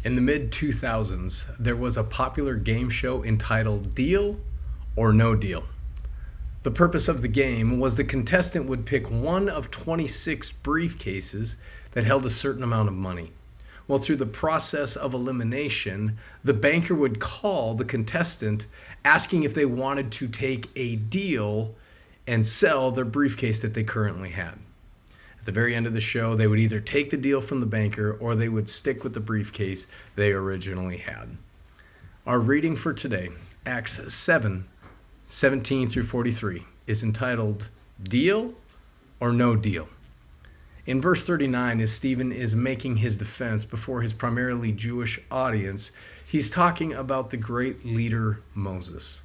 In the mid 2000s, there was a popular game show entitled Deal or No Deal. The purpose of the game was the contestant would pick one of 26 briefcases that held a certain amount of money. Well, through the process of elimination, the banker would call the contestant asking if they wanted to take a deal and sell their briefcase that they currently had. At the very end of the show, they would either take the deal from the banker or they would stick with the briefcase they originally had. Our reading for today, Acts 7:17 through 43, is entitled Deal or No Deal. In verse 39, as Stephen is making his defense before his primarily Jewish audience, he's talking about the great leader Moses.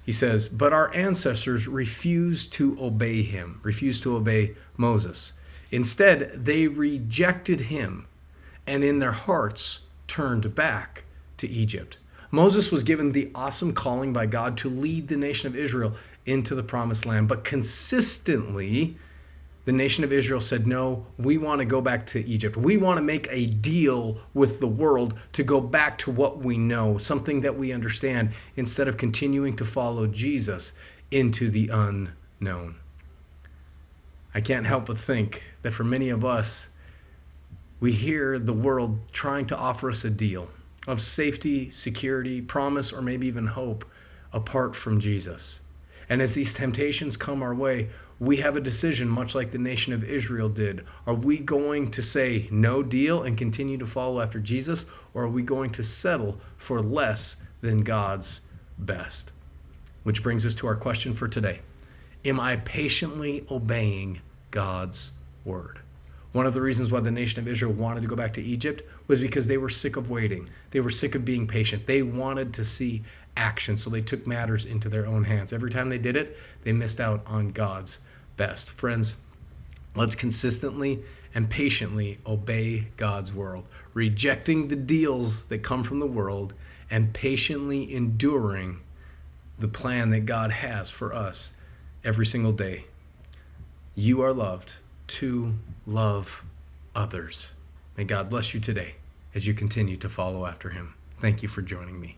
He says, but our ancestors refused to obey him, refused to obey Moses. Instead, they rejected him and in their hearts turned back to Egypt. Moses was given the awesome calling by God to lead the nation of Israel into the promised land, but consistently, the nation of Israel said, no, we want to go back to Egypt. We want to make a deal with the world to go back to what we know, something that we understand, instead of continuing to follow Jesus into the unknown. I can't help but think that for many of us, we hear the world trying to offer us a deal of safety, security, promise, or maybe even hope apart from Jesus. And as these temptations come our way, we have a decision, much like the nation of Israel did. Are we going to say no deal and continue to follow after Jesus, or are we going to settle for less than God's best? Which brings us to our question for today. Am I patiently obeying God's word? One of the reasons why the nation of Israel wanted to go back to Egypt was because they were sick of waiting. They were sick of being patient. They wanted to see action, so they took matters into their own hands. Every time they did it, they missed out on God's best. Friends, let's consistently and patiently obey God's word, rejecting the deals that come from the world and patiently enduring the plan that God has for us every single day. You are loved to love others. May God bless you today as you continue to follow after him. Thank you for joining me.